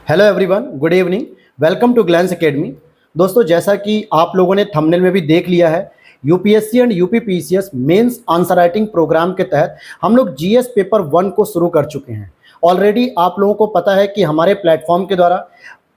Hello everyone, good evening. Welcome to Glance academy. दोस्तों, जैसा कि आप लोगों ने थंबनेल में भी देख लिया है, UPSC and UPPCS mains answer writing program के तहत हम लोग जीएस पेपर 1 को शुरू कर चुके हैं। ऑलरेडी आप लोगों को पता है कि हमारे प्लेटफॉर्म के द्वारा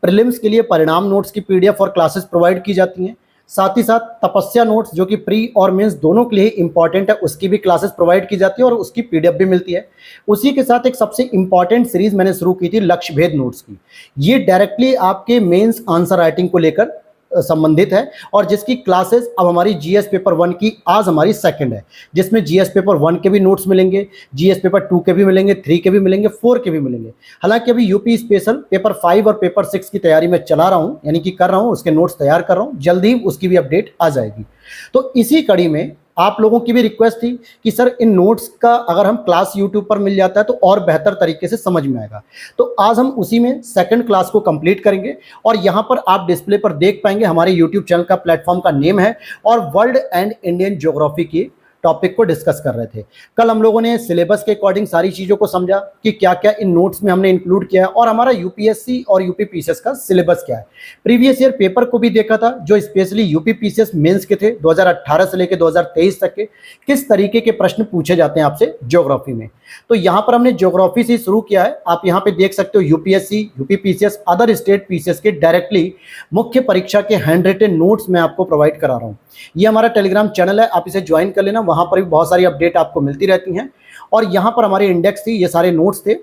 प्रीलिम्स के लिए परिणाम नोट्स की पीडीएफ और क्लासेस प्रोवाइड की जाती हैं। साथ ही साथ तपस्या नोट्स, जो कि प्री और मेंस दोनों के लिए इंपॉर्टेंट है, उसकी भी क्लासेस प्रोवाइड की जाती है और उसकी पीडीएफ भी मिलती है। उसी के साथ एक सबसे इंपॉर्टेंट सीरीज मैंने शुरू की थी लक्ष्य भेद नोट्स की। ये डायरेक्टली आपके मेंस आंसर राइटिंग को लेकर संबंधित है और जिसकी क्लासेस अब हमारी जीएस पेपर 1 की आज हमारी सेकंड है, जिसमें जीएस पेपर 1 के भी नोट्स मिलेंगे, जीएस पेपर 2 के भी मिलेंगे, 3 के भी मिलेंगे, 4 के भी मिलेंगे। हालांकि अभी यूपी स्पेशल पेपर 5 और पेपर 6 की तैयारी में चला रहा हूं, यानी कि कर रहा हूं, उसके नोट्स तैयार कर रहा हूं, जल्दी ही उसकी भी अपडेट आ जाएगी। तो इसी कड़ी में आप लोगों की भी रिक्वेस्ट थी कि सर इन नोट्स का अगर हम क्लास यूट्यूब पर मिल जाता है तो और बेहतर तरीके से समझ में आएगा। तो आज हम उसी में सेकंड क्लास को कंप्लीट करेंगे और यहां पर आप डिस्प्ले पर देख पाएंगे हमारे यूट्यूब चैनल का प्लेटफॉर्म का नेम है और वर्ल्ड एंड इंडियन ज्योग्राफी की टॉपिक को डिस्कस कर रहे थे। कल हम लोगों ने सिलेबस के अकॉर्डिंग सारी चीज़ों को समझा कि क्या क्या इन नोट्स में हमने इंक्लूड किया है और हमारा यूपीएससी और यूपीपीसीएस का सिलेबस क्या है। प्रीवियस ईयर पेपर को भी देखा था जो स्पेशली यूपीपीसीएस मेंस के थे 2018 से लेकर 2023 तक के, किस तरीके के प्रश्न पूछे जाते हैं आपसे ज्योग्राफी में। तो यहाँ पर हमने ज्योग्राफी से शुरू किया है। आप यहाँ पे देख सकते हो UPSC, UPPCS, other state PCS के डायरेक्टली मुख्य परीक्षा के हैंड रिटन नोट्स मैं आपको प्रोवाइड करा रहा हूँ। ये हमारा टेलीग्राम चैनल है, आप इसे ज्वाइन कर लेना, वहां पर भी बहुत सारी अपडेट आपको मिलती रहती हैं। और यहां पर हमारे इंडेक्स थी, ये सारे नोट्स थे।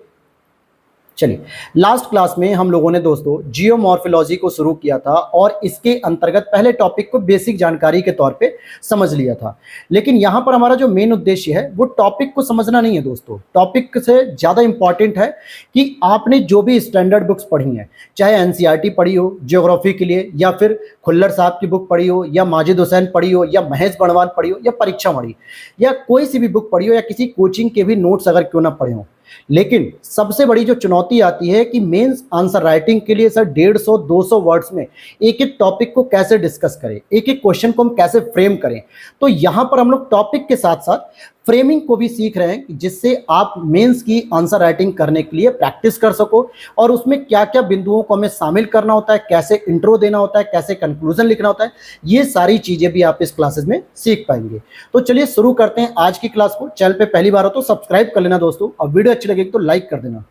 चलिए, लास्ट क्लास में हम लोगों ने दोस्तों जियोमॉर्फोलॉजी को शुरू किया था और इसके अंतर्गत पहले टॉपिक को बेसिक जानकारी के तौर पे समझ लिया था। लेकिन यहाँ पर हमारा जो मेन उद्देश्य है वो टॉपिक को समझना नहीं है दोस्तों। टॉपिक से ज़्यादा इंपॉर्टेंट है कि आपने जो भी स्टैंडर्ड बुक्स पढ़ी हैं, चाहे एनसीईआरटी पढ़ी हो ज्योग्राफी के लिए, या फिर खुल्लर साहब की बुक पढ़ी हो, या माजिद हुसैन पढ़ी हो, या महेश बणवाल पढ़ी हो, या परीक्षा पढ़ी, या कोई सी भी बुक पढ़ी हो, या किसी कोचिंग के भी नोट्स अगर क्यों ना पढ़े हो। लेकिन सबसे बड़ी जो चुनौती आती है कि मेंस आंसर राइटिंग के लिए सर 150-200 वर्ड्स में एक एक टॉपिक को कैसे डिस्कस करें, एक एक क्वेश्चन को हम कैसे फ्रेम करें। तो यहां पर हम लोग टॉपिक के साथ साथ फ्रेमिंग को भी सीख रहे हैं जिससे आप मेंस की आंसर राइटिंग करने के लिए प्रैक्टिस कर सको और उसमें क्या क्या बिंदुओं को हमें शामिल करना होता है, कैसे इंट्रो देना होता है, कैसे कंक्लूजन लिखना होता है, ये सारी चीजें भी आप इस क्लासेस में सीख पाएंगे। तो चलिए शुरू करते हैं आज की क्लास को। चैनल पे पहली बार हो तो सब्सक्राइब कर लेना दोस्तों, और वीडियो अच्छी लगेगी तो लाइक कर देना।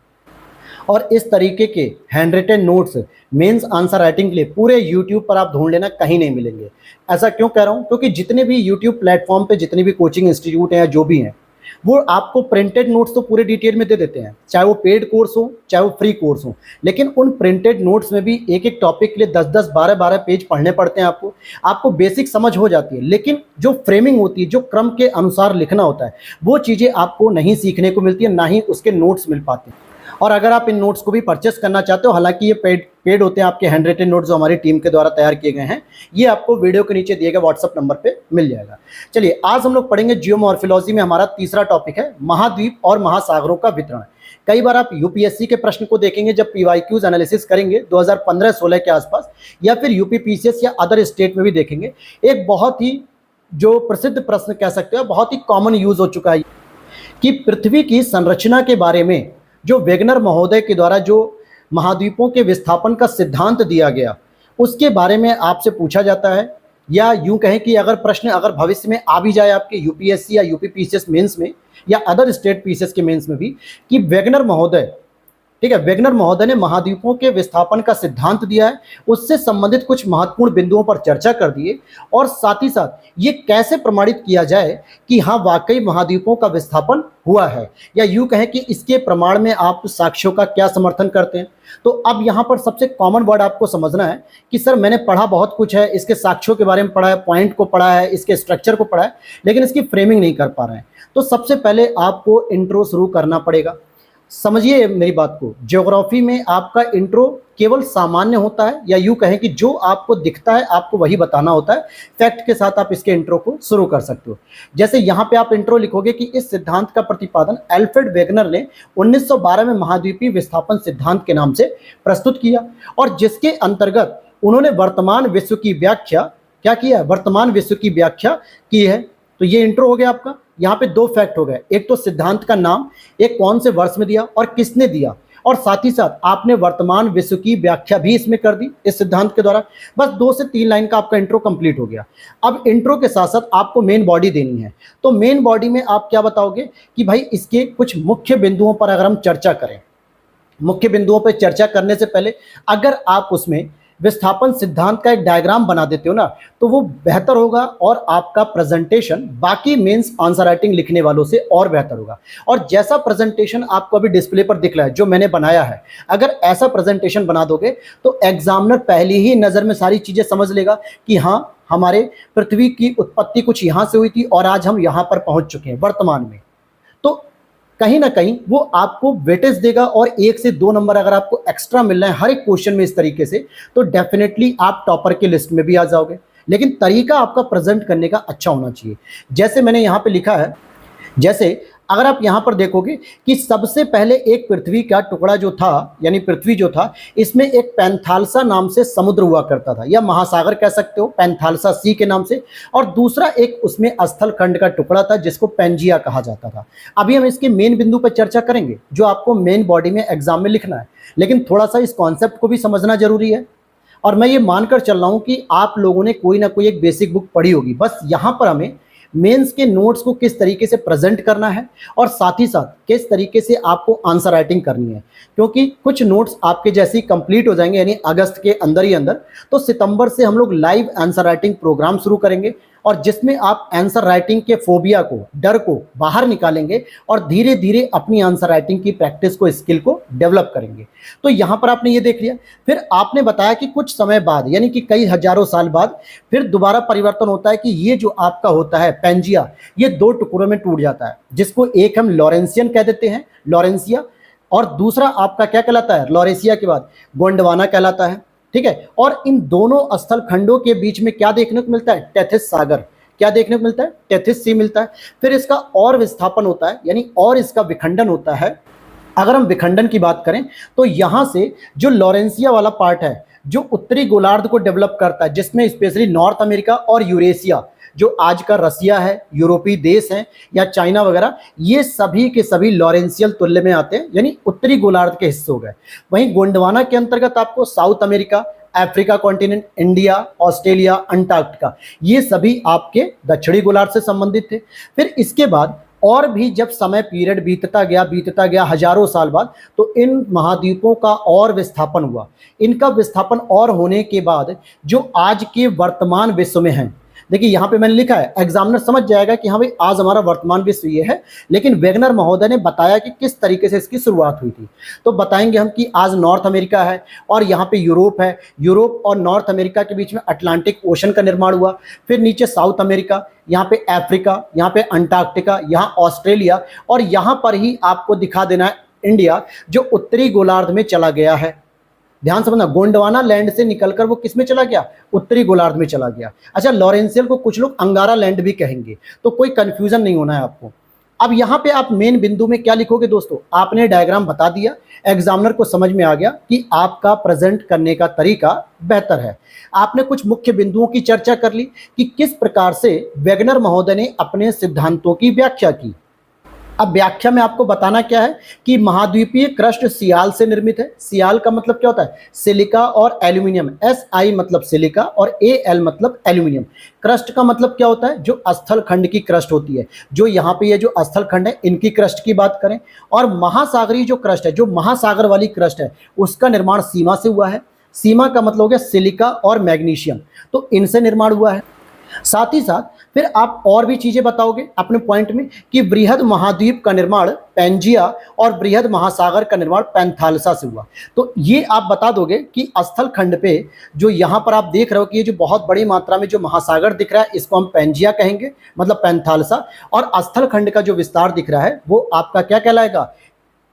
और इस तरीके के handwritten notes mains answer writing के लिए पूरे यूट्यूब पर आप ढूंढ लेना, कहीं नहीं मिलेंगे। ऐसा क्यों कह रहा हूं? क्योंकि जितने भी यूट्यूब प्लेटफॉर्म पे जितने भी कोचिंग इंस्टीट्यूट हैं या जो भी हैं, वो आपको प्रिंटेड नोट्स तो पूरे डिटेल में दे देते हैं, चाहे वो पेड कोर्स हो चाहे वो फ्री कोर्स हो। लेकिन उन प्रिंटेड नोट्स में भी एक एक टॉपिक के लिए 10-10, 12-12 पेज पढ़ने पड़ते हैं। आपको बेसिक समझ हो जाती है, लेकिन जो फ्रेमिंग होती है, जो क्रम के अनुसार लिखना होता है, वो चीज़ें आपको नहीं सीखने को मिलती है, ना ही उसके नोट्स मिल पाते हैं। और अगर आप इन नोट्स को भी परचेस करना चाहते हो, हालांकि ये पेड होते हैं, आपके हैंड रिटन नोट्स जो हमारी टीम के द्वारा तैयार किए गए हैं, ये आपको वीडियो के नीचे दिए गए व्हाट्सएप नंबर पे मिल जाएगा। चलिए, आज हम लोग पढ़ेंगे जियोमॉर्फोलॉजी में हमारा तीसरा टॉपिक है महाद्वीप और महासागरों का वितरण। कई बार आप यूपीएससी के प्रश्न को देखेंगे जब पीवाईक्यूज एनालिसिस करेंगे 2015-16 के आसपास, या फिर यूपीपीसीएस या अदर स्टेट में भी देखेंगे, एक बहुत ही जो प्रसिद्ध प्रश्न कह सकते हो, बहुत ही कॉमन यूज हो चुका है कि पृथ्वी की संरचना के बारे में जो वेगनर महोदय के द्वारा जो महाद्वीपों के विस्थापन का सिद्धांत दिया गया, उसके बारे में आपसे पूछा जाता है। या यूं कहें कि अगर प्रश्न अगर भविष्य में आ भी जाए आपके यूपीएससी या यूपीपीसीएस मेंस में या अदर स्टेट पीसीएस के मेंस में भी, कि वेगनर महोदय, ठीक है, वेगनर महोदय ने महाद्वीपों के विस्थापन का सिद्धांत दिया है, उससे संबंधित कुछ महत्वपूर्ण बिंदुओं पर चर्चा कर दिए, और साथ ही साथ ये कैसे प्रमाणित किया जाए कि हाँ वाकई महाद्वीपों का विस्थापन हुआ है, या यूं कहें कि इसके प्रमाण में आप साक्ष्यों का क्या समर्थन करते हैं। तो अब यहाँ पर सबसे कॉमन वर्ड आपको समझना है कि सर मैंने पढ़ा बहुत कुछ है, इसके साक्ष्यों के बारे में पढ़ा है, पॉइंट को पढ़ा है, इसके स्ट्रक्चर को पढ़ा है, लेकिन इसकी फ्रेमिंग नहीं कर पा रहे हैं। तो सबसे पहले आपको इंट्रो शुरू करना पड़ेगा। समझिए मेरी बात को, ज्योग्राफी में आपका इंट्रो केवल सामान्य होता है, या यूं कहें कि जो आपको दिखता है आपको वही बताना होता है। फैक्ट के साथ आप इसके इंट्रो को शुरू कर सकते हो। जैसे यहाँ पे आप इंट्रो लिखोगे कि इस सिद्धांत का प्रतिपादन एल्फ्रेड वेगनर ने 1912 में महाद्वीपीय विस्थापन सिद्धांत के नाम से प्रस्तुत किया, और जिसके अंतर्गत उन्होंने वर्तमान विश्व की व्याख्या क्या किया है, वर्तमान विश्व की व्याख्या की है। तो ये इंट्रो हो गया आपका। यहाँ पे दो फैक्ट हो गए, एक तो सिद्धांत का नाम, एक कौन से वर्ष में दिया और किसने दिया, और साथ ही साथ आपने वर्तमान विश्व की व्याख्या भी इसमें कर दी इस सिद्धांत के द्वारा। बस 2 से 3 लाइन का आपका इंट्रो कंप्लीट हो गया। अब इंट्रो के साथ साथ आपको मेन बॉडी देनी है। तो मेन बॉडी में आप क्या बताओगे कि भाई इसके कुछ मुख्य बिंदुओं पर अगर हम चर्चा करें, मुख्य बिंदुओं पर चर्चा करने से पहले अगर आप उसमें विस्थापन सिद्धांत का एक डायग्राम बना देते हो ना, तो वो बेहतर होगा और आपका प्रेजेंटेशन बाकी मेंस आंसर राइटिंग लिखने वालों से और बेहतर होगा। और जैसा प्रेजेंटेशन आपको अभी डिस्प्ले पर दिख रहा है जो मैंने बनाया है, अगर ऐसा प्रेजेंटेशन बना दोगे तो एग्जामिनर पहली ही नज़र में सारी चीज़ें समझ लेगा कि हाँ, हमारे पृथ्वी की उत्पत्ति कुछ यहाँ से हुई थी और आज हम यहाँ पर पहुँच चुके हैं वर्तमान में। तो कहीं ना कहीं वो आपको वेटेज देगा और 1 से 2 नंबर अगर आपको एक्स्ट्रा मिल रहा है हर एक क्वेश्चन में इस तरीके से, तो डेफिनेटली आप टॉपर की लिस्ट में भी आ जाओगे। लेकिन तरीका आपका प्रेजेंट करने का अच्छा होना चाहिए। जैसे मैंने यहाँ पे लिखा है, जैसे अगर आप यहाँ पर देखोगे कि सबसे पहले एक पृथ्वी का टुकड़ा जो था, यानी पृथ्वी जो था, इसमें एक पैंथालसा नाम से समुद्र हुआ करता था, या महासागर कह सकते हो, पैंथालसा सी के नाम से। और दूसरा एक उसमें स्थल खंड का टुकड़ा था जिसको पेंजिया कहा जाता था। अभी हम इसके मेन बिंदु पर चर्चा करेंगे जो आपको मेन बॉडी में एग्जाम में लिखना है, लेकिन थोड़ा सा इस कॉन्सेप्ट को भी समझना जरूरी है। और मैं ये मानकर चल रहा हूँ कि आप लोगों ने कोई ना कोई एक बेसिक बुक पढ़ी होगी। बस यहाँ पर हमें मेंस के नोट्स को किस तरीके से प्रेजेंट करना है और साथ ही साथ किस तरीके से आपको आंसर राइटिंग करनी है, क्योंकि कुछ नोट्स आपके जैसे ही कंप्लीट हो जाएंगे, यानी अगस्त के अंदर ही अंदर, तो सितंबर से हम लोग लाइव आंसर राइटिंग प्रोग्राम शुरू करेंगे और जिसमें आप आंसर राइटिंग के फोबिया को, डर को बाहर निकालेंगे और धीरे धीरे अपनी आंसर राइटिंग की प्रैक्टिस को, स्किल को डेवलप करेंगे। तो यहाँ पर आपने ये देख लिया। फिर आपने बताया कि कुछ समय बाद, यानी कि कई हजारों साल बाद, फिर दोबारा परिवर्तन होता है कि ये जो आपका होता है पेंजिया, ये 2 टुकड़ों में टूट जाता है, जिसको एक हम लॉरेंसियन कह देते हैं, लॉरेंसिया, और दूसरा आपका क्या कहलाता है, लॉरेसिया के बाद गोंडवाना कहलाता है। ठीक है। और इन दोनों स्थल खंडों के बीच में क्या देखने को मिलता है, टेथिस सागर। क्या देखने को मिलता है, टेथिस सी मिलता है। फिर इसका और विस्थापन होता है, यानी और इसका विखंडन होता है। अगर हम विखंडन की बात करें तो यहां से जो लॉरेंसिया वाला पार्ट है, जो उत्तरी गोलार्ध को डेवलप करता है, जिसमें स्पेशली नॉर्थ अमेरिका और यूरेशिया, जो आज का रसिया है, यूरोपीय देश हैं या चाइना वगैरह, ये सभी के सभी लॉरेंशियल तुल्य में आते हैं, यानी उत्तरी गोलार्ध के हिस्से हो गए। वहीं गोंडवाना के अंतर्गत आपको south America, Africa continent, India, Australia, Antarctica, ये सभी आपके दक्षिणी गोलार्ध से संबंधित थे। फिर इसके बाद और भी जब समय पीरियड बीतता गया हजारों साल बाद, तो इन महाद्वीपों का और विस्थापन हुआ। इनका विस्थापन और होने के बाद जो आज के वर्तमान विश्व में है, देखिए यहाँ पे मैंने लिखा है, एग्जामिनर समझ जाएगा कि हाँ भाई आज हमारा वर्तमान विश्व ये है, लेकिन वेगनर महोदय ने बताया कि किस तरीके से इसकी शुरुआत हुई थी। तो बताएंगे हम कि आज नॉर्थ अमेरिका है और यहाँ पे यूरोप है, यूरोप और नॉर्थ अमेरिका के बीच में अटलांटिक ओशन का निर्माण हुआ। फिर नीचे साउथ अमेरिका, यहाँ पे अफ्रीका, यहाँ पे अंटार्कटिका, यहाँ ऑस्ट्रेलिया, और यहाँ पर ही आपको दिखा देना है इंडिया, जो उत्तरी गोलार्ध में चला गया है। ध्यान समझना, गोंडवाना लैंड से निकलकर वो किस में चला गया, उत्तरी गोलार्ध में चला गया। अच्छा, लॉरेंशियल को कुछ लोग अंगारा लैंड भी कहेंगे, तो कोई कंफ्यूजन नहीं होना है आपको। अब यहाँ पे आप मेन बिंदु में क्या लिखोगे दोस्तों, आपने डायग्राम बता दिया, एग्जामिनर को समझ में आ गया कि आपका प्रेजेंट करने का तरीका बेहतर है। आपने कुछ मुख्य बिंदुओं की चर्चा कर ली कि किस प्रकार से वेगनर महोदय ने अपने सिद्धांतों की व्याख्या की। अब व्याख्या में आपको बताना क्या है कि महाद्वीपीय क्रस्ट सियाल से निर्मित है। सियाल का मतलब क्या होता है, सिलिका और एल्यूमिनियम। SI मतलब सिलिका और AL मतलब एल्यूमिनियम। क्रस्ट का मतलब क्या होता है, जो स्थल खंड की क्रस्ट होती है, जो यहाँ पे ये जो स्थल खंड है इनकी क्रस्ट की बात करें। और महासागरीय जो क्रस्ट है, जो महासागर वाली क्रस्ट है, उसका निर्माण सीमा से हुआ है। सीमा का मतलब हो गया सिलिका और मैग्नीशियम, तो इनसे निर्माण हुआ है। साथ ही साथ फिर आप और भी चीजें बताओगे अपने पॉइंट में कि बृहद महाद्वीप का निर्माण पेंजिया और बृहद महासागर का निर्माण पैंथालसा से हुआ। तो ये आप बता दोगे कि स्थल खंड पे जो यहाँ पर आप देख रहे हो कि ये जो बहुत बड़ी मात्रा में जो महासागर दिख रहा है, इसको हम पेंजिया कहेंगे, मतलब पैंथालसा, और स्थल खंड का जो विस्तार दिख रहा है वो आपका क्या कहलाएगा,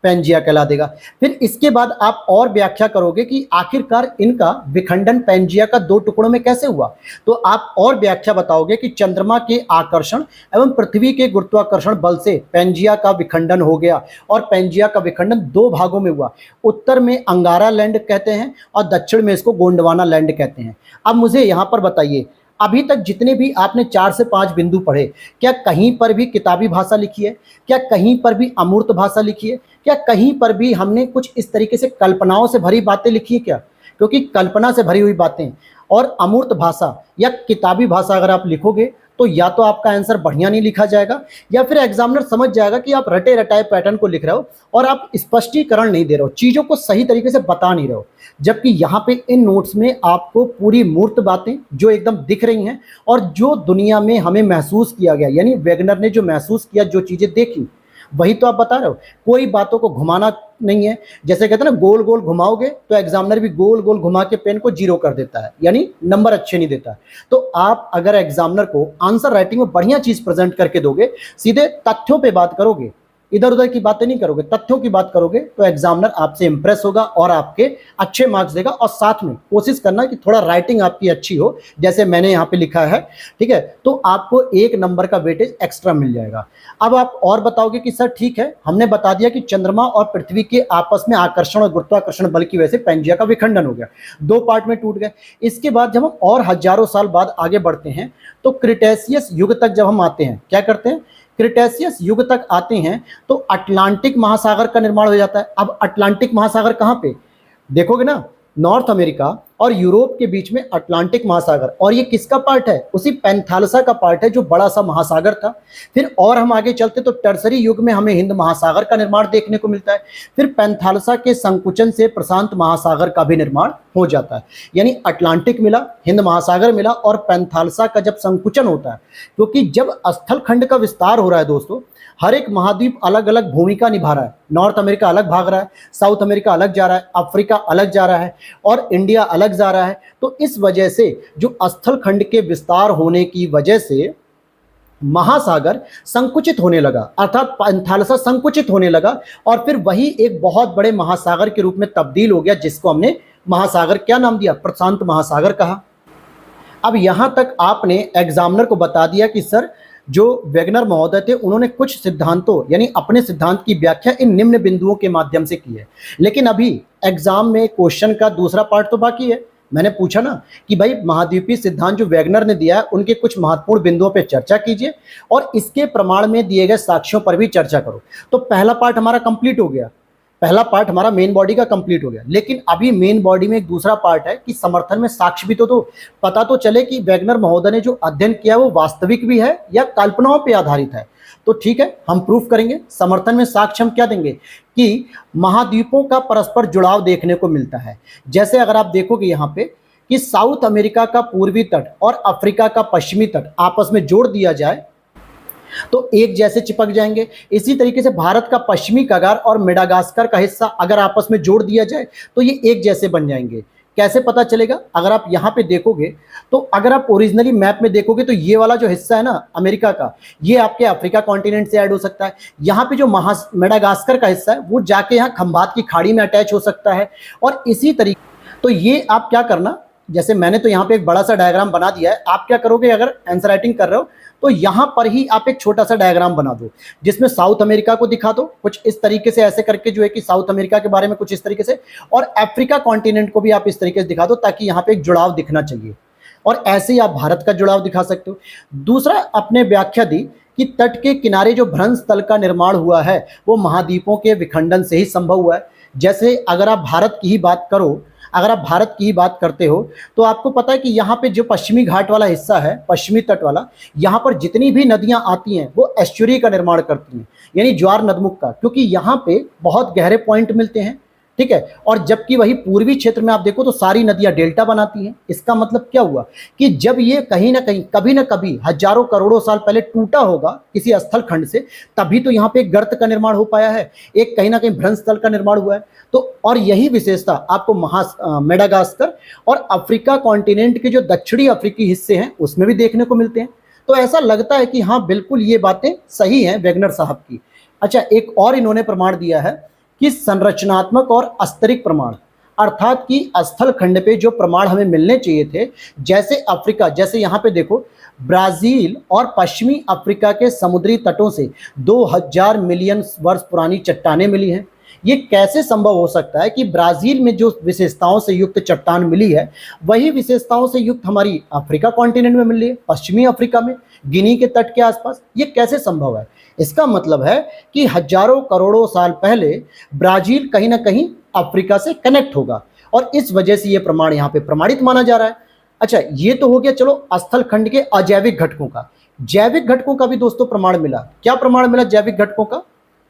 पेंजिया कहला देगा। फिर इसके बाद आप और व्याख्या करोगे कि आखिरकार इनका विखंडन पेंजिया का 2 टुकड़ों में कैसे हुआ। तो आप और व्याख्या बताओगे कि चंद्रमा के आकर्षण एवं पृथ्वी के गुरुत्वाकर्षण बल से पेंजिया का विखंडन हो गया, और पेंजिया का विखंडन 2 भागों में हुआ। उत्तर में अंगारा लैंड कहते हैं और दक्षिण में इसको गोंडवाना लैंड कहते हैं। अब मुझे यहाँ पर बताइए, अभी तक जितने भी आपने 4 से 5 बिंदु पढ़े, क्या कहीं पर भी किताबी भाषा लिखी है? क्या कहीं पर भी अमूर्त भाषा लिखी है? क्या कहीं पर भी हमने कुछ इस तरीके से कल्पनाओं से भरी बातें लिखी है क्या? क्योंकि कल्पना से भरी हुई बातें और अमूर्त भाषा या किताबी भाषा अगर आप लिखोगे तो या तो आपका आंसर बढ़िया नहीं लिखा जाएगा, या फिर एग्जामिनर समझ जाएगा कि आप रटे रटाए पैटर्न को लिख रहे हो और आप स्पष्टीकरण नहीं दे रहे हो, चीज़ों को सही तरीके से बता नहीं रहे हो। जबकि यहाँ पे इन नोट्स में आपको पूरी मूर्त बातें जो एकदम दिख रही हैं और जो दुनिया में हमें महसूस किया गया, यानी वैगनर ने जो महसूस किया, जो चीज़ें देखी, वही तो आप बता रहे हो। कोई बातों को घुमाना नहीं है। जैसे कहते हैं ना, गोल गोल घुमाओगे तो एग्जामिनर भी गोल गोल घुमा के पेन को 0 कर देता है, यानी नंबर अच्छे नहीं देता है। तो आप अगर एग्जामिनर को आंसर राइटिंग में बढ़िया चीज प्रेजेंट करके दोगे, सीधे तथ्यों पे बात करोगे, इधर उधर की बातें नहीं करोगे, तथ्यों की बात करोगे, तो एग्जामिनर आपसे इंप्रेस होगा और आपके अच्छे मार्क्स देगा। और साथ में कोशिश करना कि थोड़ा राइटिंग आपकी अच्छी हो, जैसे मैंने यहाँ पे लिखा है, ठीक है, तो आपको 1 नंबर का वेटेज एक्स्ट्रा मिल जाएगा। अब आप और बताओगे कि सर ठीक है, हमने बता दिया कि चंद्रमा और पृथ्वी के आपस में आकर्षण और गुरुत्वाकर्षण बल की वजह से पैंजिया का विखंडन हो गया, 2 पार्ट में टूट गए। इसके बाद जब हम और हजारों साल बाद आगे बढ़ते हैं तो क्रिटेशियस युग तक जब हम आते हैं, क्या करते हैं, क्रिटेशियस युग तक आते हैं तो अटलांटिक महासागर का निर्माण हो जाता है। अब अटलांटिक महासागर कहाँ पे देखोगे ना, नॉर्थ अमेरिका और यूरोप के बीच में अटलांटिक महासागर, और ये किसका पार्ट है, उसी पैंथालसा का पार्ट है जो बड़ा सा महासागर था। फिर और हम आगे चलते तो टर्सरी युग में हमें हिंद महासागर का निर्माण देखने को मिलता है। फिर पैंथालसा के संकुचन से प्रशांत महासागर का भी निर्माण हो जाता है, यानी अटलांटिक मिला, हिंद महासागर मिला, और पैंथालसा का जब संकुचन होता है, क्योंकि जब स्थल खंड का विस्तार हो रहा है दोस्तों, हर एक महाद्वीप अलग अलग भूमिका निभा रहा है। नॉर्थ अमेरिका अलग भाग रहा है, साउथ अमेरिका अलग जा रहा है, अफ्रीका अलग जा रहा है और इंडिया अलग जा रहा है। तो इस वजह से जो स्थल खंड के विस्तार होने की वजह से महासागर संकुचित होने लगा, अर्थात पैंथालसा संकुचित होने लगा, और फिर वही एक बहुत बड़े महासागर के रूप में तब्दील हो गया, जिसको हमने महासागर क्या नाम दिया, प्रशांत महासागर कहा। अब यहां तक आपने एग्जामिनर को बता दिया कि सर जो वैगनर महोदय थे उन्होंने कुछ सिद्धांतों, यानी अपने सिद्धांत की व्याख्या इन निम्न बिंदुओं के माध्यम से की है। लेकिन अभी एग्जाम में क्वेश्चन का दूसरा पार्ट तो बाकी है। मैंने पूछा ना कि भाई महाद्वीपीय सिद्धांत जो वैगनर ने दिया है उनके कुछ महत्वपूर्ण बिंदुओं पर चर्चा कीजिए और इसके प्रमाण में दिए गए साक्ष्यों पर भी चर्चा करो। तो पहला पार्ट हमारा कंप्लीट हो गया, पहला पार्ट हमारा मेन बॉडी का कंप्लीट हो गया। लेकिन अभी मेन बॉडी में एक दूसरा पार्ट है कि समर्थन में साक्ष्य भी तो दो, पता तो चले कि वैगनर महोदय ने जो अध्ययन किया वो वास्तविक भी है या कल्पनाओं पर आधारित है। तो ठीक है, हम प्रूफ करेंगे। समर्थन में साक्ष्य हम क्या देंगे कि महाद्वीपों का परस्पर जुड़ाव देखने को मिलता है। जैसे अगर आप देखोगे यहाँ पे कि साउथ अमेरिका का पूर्वी तट और अफ्रीका का पश्चिमी तट आपस में जोड़ दिया जाए तो एक जैसे चिपक जाएंगे। इसी तरीके से भारत का पश्चिमी कगार और मेडागास्कर का हिस्सा अगर आपस में जोड़ दिया जाए तो ये एक जैसे बन जाएंगे। कैसे पता चलेगा, अगर आप यहाँ पे देखोगे तो अगर आप ओरिजिनली मैप में देखोगे तो ये वाला जो हिस्सा है ना अमेरिका का, ये आपके अफ्रीका कॉन्टिनेंट से ऐड हो सकता है। यहाँ पे जो मेडागास्कर का हिस्सा है वो जाके यहाँ खंबात की खाड़ी में अटैच हो सकता है। और इसी तरीके तो ये आप क्या करना, जैसे मैंने तो यहाँ पे एक बड़ा सा डायग्राम बना दिया है, आप क्या करोगे अगर आंसर राइटिंग कर रहे हो तो यहाँ पर ही आप एक छोटा सा डायग्राम बना दो जिसमें साउथ अमेरिका को दिखा दो कुछ इस तरीके से, ऐसे करके जो है कि साउथ अमेरिका के बारे में कुछ इस तरीके से, और अफ्रीका कॉन्टिनेंट को भी आप इस तरीके से दिखा दो ताकि यहाँ पे एक जुड़ाव दिखना चाहिए। और ऐसे ही आप भारत का जुड़ाव दिखा सकते हो। दूसरा, अपने व्याख्या दी कि तट के किनारे जो भ्रंश तल का निर्माण हुआ है वो महाद्वीपों के विखंडन से ही संभव हुआ है। जैसे अगर आप भारत की ही बात करो, अगर आप भारत की ही बात करते हो तो आपको पता है कि यहाँ पे जो पश्चिमी घाट वाला हिस्सा है, पश्चिमी तट वाला, यहाँ पर जितनी भी नदियाँ आती हैं वो एस्चुरी का निर्माण करती हैं, यानी ज्वार नदमुख का, क्योंकि यहाँ पे बहुत गहरे पॉइंट मिलते हैं, ठीक है। और जबकि वही पूर्वी क्षेत्र में आप देखो तो सारी नदियां डेल्टा बनाती हैं। इसका मतलब क्या हुआ कि जब ये कहीं ना कहीं कभी ना कभी हजारों करोड़ों साल पहले टूटा होगा किसी स्थल खंड से, तभी तो यहाँ पे एक गर्त का निर्माण हो पाया है, एक कहीं ना कहीं भ्रंश तल का निर्माण हुआ है। तो और यही विशेषता आपको मेडागास्कर और अफ्रीका कॉन्टिनेंट के जो दक्षिणी अफ्रीकी हिस्से हैं उसमें भी देखने को मिलते हैं। तो ऐसा लगता है कि हाँ बिल्कुल ये बातें सही हैं वैगनर साहब की। अच्छा, एक और इन्होंने प्रमाण दिया है कि संरचनात्मक और स्तरिक प्रमाण, अर्थात कि स्थल खंड पे जो प्रमाण हमें मिलने चाहिए थे, जैसे अफ्रीका, जैसे यहाँ पे देखो ब्राजील और पश्चिमी अफ्रीका के समुद्री तटों से 2000 मिलियन वर्ष पुरानी चट्टानें मिली हैं। ये कैसे संभव हो सकता है कि ब्राजील में जो विशेषताओं से युक्त चट्टान मिली है वही विशेषताओं से युक्त हमारी अफ्रीका कॉन्टिनेंट में मिल रही है, पश्चिमी अफ्रीका में, गिनी के तट के आसपास? ये कैसे संभव है? इसका मतलब है कि हजारों करोड़ों साल पहले ब्राजील कहीं ना कहीं अफ्रीका से कनेक्ट होगा और इस वजह से ये प्रमाण यहाँ पे प्रमाणित माना जा रहा है। अच्छा, ये तो हो गया चलो स्थल खंड के अजैविक घटकों का। जैविक घटकों का भी दोस्तों प्रमाण मिला। क्या प्रमाण मिला जैविक घटकों का?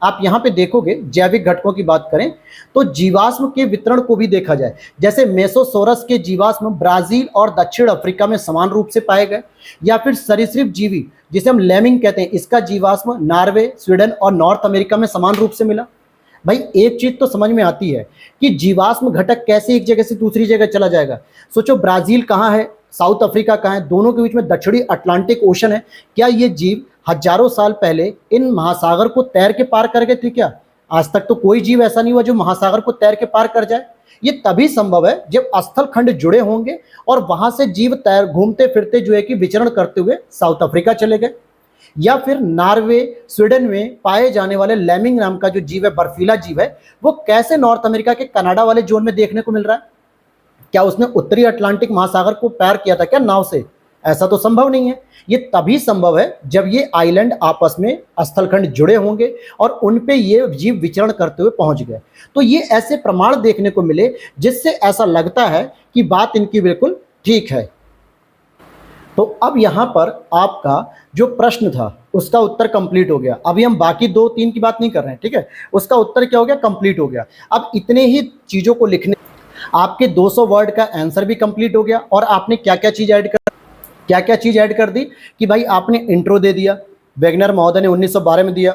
आप यहां पे देखोगे, जैविक घटकों की बात करें तो जीवाश्म के वितरण को भी देखा जाए। जैसे मेसोसोरस के जीवाश्म ब्राजील और दक्षिण अफ्रीका में समान रूप से पाए गए, या फिर सरीसृप जीवी जिसे हम लेमिंग कहते हैं, इसका जीवाश्म नॉर्वे, स्वीडन और नॉर्थ अमेरिका में समान रूप से मिला। भाई एक चीज तो समझ में आती है कि जीवाश्म घटक कैसे एक जगह से दूसरी जगह चला जाएगा। सोचो, ब्राजील कहाँ है, साउथ अफ्रीका कहाँ है, दोनों के बीच में दक्षिणी अटलांटिक ओशन है। क्या ये जीव हजारों साल पहले इन महासागर को तैर के पार कर गए थे क्या? आज तक तो कोई जीव ऐसा नहीं हुआ जो महासागर को तैर के पार कर जाए। ये तभी संभव है जब स्थल खंड जुड़े होंगे और वहां से जीव तैर घूमते फिरते जो है कि विचरण करते हुए साउथ अफ्रीका चले गए। या फिर नॉर्वे, स्वीडन में पाए जाने वाले लेमिंग नाम का जो जीव है, बर्फीला जीव है, वो कैसे नॉर्थ अमेरिका के कनाडा वाले जोन में देखने को मिल रहा है? क्या उसने उत्तरी अटलांटिक महासागर को पार किया था क्या नाव से? ऐसा तो संभव नहीं है। ये तभी संभव है जब ये आइलैंड आपस में स्थलखंड जुड़े होंगे और उन पे ये जीव विचरण करते हुए पहुंच गए। तो ये ऐसे प्रमाण देखने को मिले जिससे ऐसा लगता है कि बात इनकी बिल्कुल ठीक है। तो अब यहाँ पर आपका जो प्रश्न था उसका उत्तर कंप्लीट हो गया। अभी हम बाकी 2-3 की बात नहीं कर रहे हैं, ठीक है? उसका उत्तर क्या हो गया? कंप्लीट हो गया। अब इतने ही चीज़ों को लिखने, आपके 200 वर्ड का आंसर भी कंप्लीट हो गया। और आपने क्या क्या चीज़ ऐड कर दी कि भाई आपने इंट्रो दे दिया, वेगनर महोदय ने 1912 में दिया।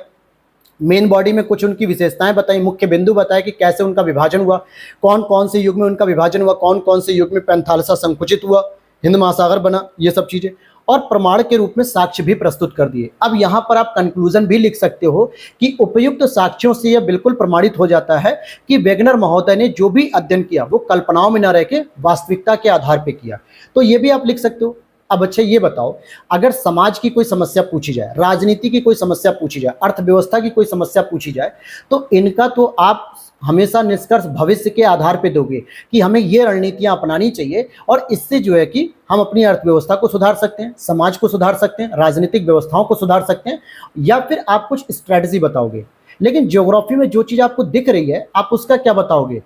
मेन बॉडी में कुछ उनकी विशेषताएं बताई, मुख्य बिंदु बताए कि कैसे उनका विभाजन हुआ, कौन कौन से युग में उनका विभाजन हुआ, कौन कौन से युग में पैंथालसा संकुचित हुआ, हिंद महासागर बना, ये सब चीज़ें। और प्रमाण के रूप में साक्ष्य भी प्रस्तुत कर दिए। अब यहाँ पर आप कंक्लूजन भी लिख सकते हो कि उपयुक्त साक्ष्यों से यह बिल्कुल प्रमाणित हो जाता है कि वेगनर महोदय ने जो भी अध्ययन किया वो कल्पनाओं में न रह के वास्तविकता के आधार पर किया। तो ये भी आप लिख सकते हो। अब अच्छा ये बताओ, अगर समाज की कोई समस्या पूछी जाए, राजनीति की कोई समस्या पूछी जाए, अर्थव्यवस्था की कोई समस्या पूछी जाए, तो इनका तो आप हमेशा निष्कर्ष भविष्य के आधार पे दोगे कि हमें ये रणनीतियां अपनानी चाहिए और इससे जो है कि हम अपनी अर्थव्यवस्था को सुधार सकते हैं, समाज को सुधार सकते हैं, राजनीतिक व्यवस्थाओं को सुधार सकते हैं, या फिर आप कुछ स्ट्रेटजी बताओगे। लेकिन ज्योग्राफी में जो चीज़ आपको दिख रही है आप उसका क्या बताओगे